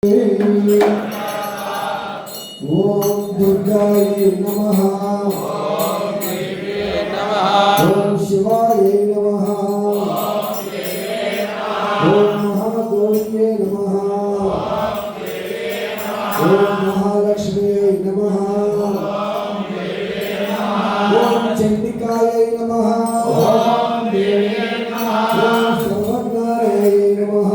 ओम दुर्गाय नमः। ओम शिवाय नमः। ओम महागौर्ये नमः। ओम महालक्ष्म्यै नमः। ओम चंडिकाय नमः। ओम सर्वज्ञाय नमः।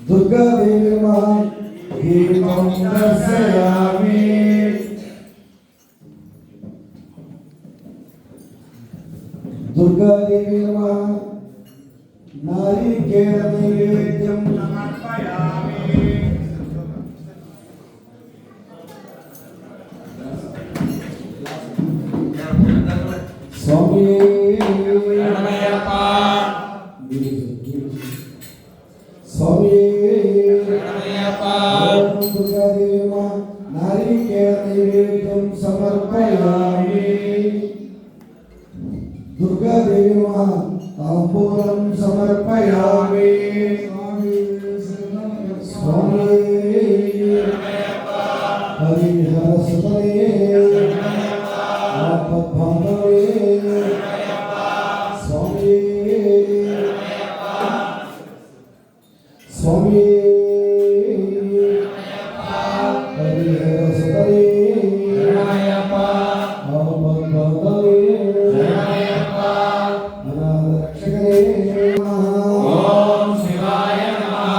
दुर्गा देवी नमः। दीपं दर्शयामि। दुर्गा देवी नमः। नारिकेल नैवेद्यं समर्पयामि। स्वामी स्वामी दुर्गा देवी नारिकेल नैवेद्यं समर्पयामि। दुर्गा देवी तांबूलं समर्पयामि। स्वामी हरिहर सुतले आपद्बांधवे स्वामी स्वामी हरिहर सुतले आपद्बांधवे ओम शिवाय नमः।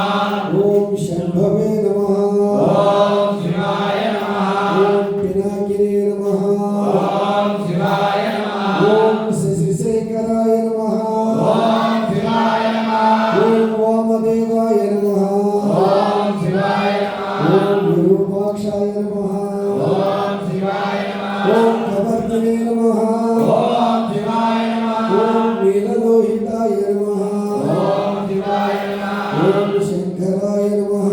ओम शंभवे नमः। ओम शिवाय नमः। ओम శ్రీశేఖరాయ నమః ఓం శివాయ నమః ఓం వామదేవాయ నమః ఓం శివాయ నమః ఓం విరూపాక్షాయ నమః ఓం శివాయ నమః ఓం కవర్ధనే నమః ఓం శివాయ నమః ఓం నీలలోహితాయ నమః ఓం శివాయ నమః ఓం శంకరాయ నమః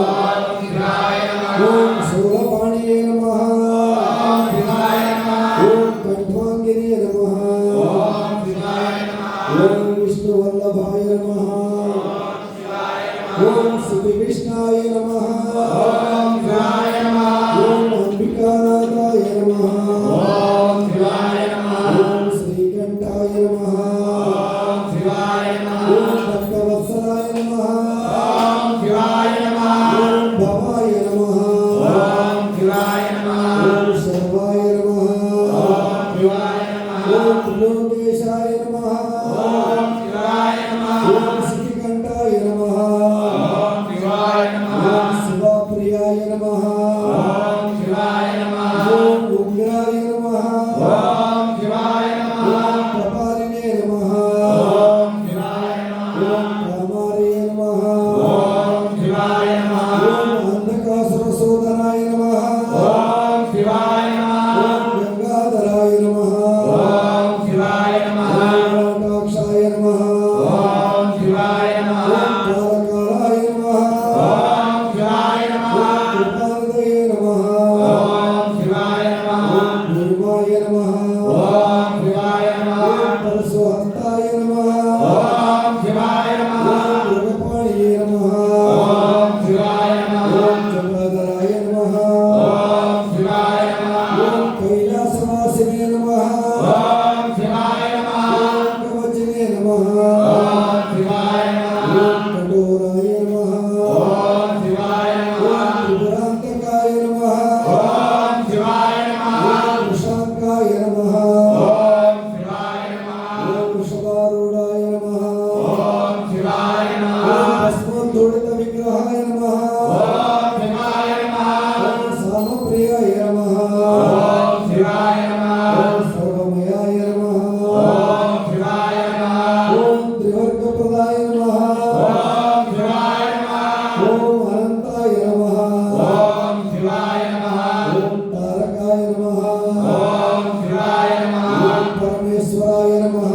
ఓం శివాయ నమః ఓం శూలపాణియే నమః ఓం శివాయ నమః ఓం కంఠాంగినే నమః ఓం శివాయ నమః ఓం విష్ణువల్లభాయ నమః ఓం శ్రీకృష్ణాయ నమః ఓం శివాయ నమః ఓం అంబికానాథాయ నమః ఓం శివాయ నమః ఓం శ్రీకంఠాయ నమః ఓం శివాయ నమః ఓం భక్తవత్సలాయ నమః ఓం శివాయ నమః ఓం భవాయ నమః ఓం శివాయ నమః ఓం శర్వాయ నమః ఓం శివాయ నమః ఓం త్రిలోకేశాయ నమః ఓం శివాయ నమః ఓం శ్రీకంఠాయ నమః ఓం శివాయ నమః ఓం శివప్రియాయ నమః ఓం శివాయ నమః ఓం ఉగ్రాయ నమః ఓం శివాయ నమః ఓం కపాలినే నమః ఓం శివాయ నమః ఓం కామార్య నమః ఓం శివాయ నమః ఓం అంధకాసురసోదరాయ నమః ఓం శివాయ నమః ఓం గంగాధరాయ నమః ఓం శివాయ నమః ఓం రాటాక్షాయ నమః ఓం శివాయ నమః ఓం కాలకాలాయ నమః ఓం శివాయ నమః ఓం కృపాలదయ నమః ఓం శివాయ నమః ఓం ధర్మాయ నమః ఓం శివాయ నమః ఓం పరశుహస్తాయ నమః ఓం శివాయ నమః ఓం మృగపాణియే నమః ఓం శివాయ నమః ఓం జగదరాయ నమః ఓం శివాయ నమః ఓం కైలాసవాసినే నమః ఓం శివాయ నమః ఓం కవచనే నమః ఓం శివాయ నమః ఓం కఠోరాయ నమః ఓం శివాయ ఓం నమః త్రిపురాంతకాయ నమః ఓం శివాయ నమః ఓం వృషాంకాయ నమః ఓం శివాయ నమః ఓం వృషభారూఢాయ నమః ఓం శివాయ నమః ఓం భస్మోద్ధూళిత విగ్రహాయ నమః ఓం శివాయ నమః ఓం సామప్రియాయ నమః ఓం శివాయ నమః ఓం సర్వమయాయ నమః ఓం శివాయ నమః ఓం త్రివర్గప్రదాయ నమః ఓం శివాయ నమః ఓం అనంతాయ నమః ఓం శివాయ నమః ఓం తారకాయ నమః ఓం శివాయ నమః ఓం పరమేశ్వరాయ నమః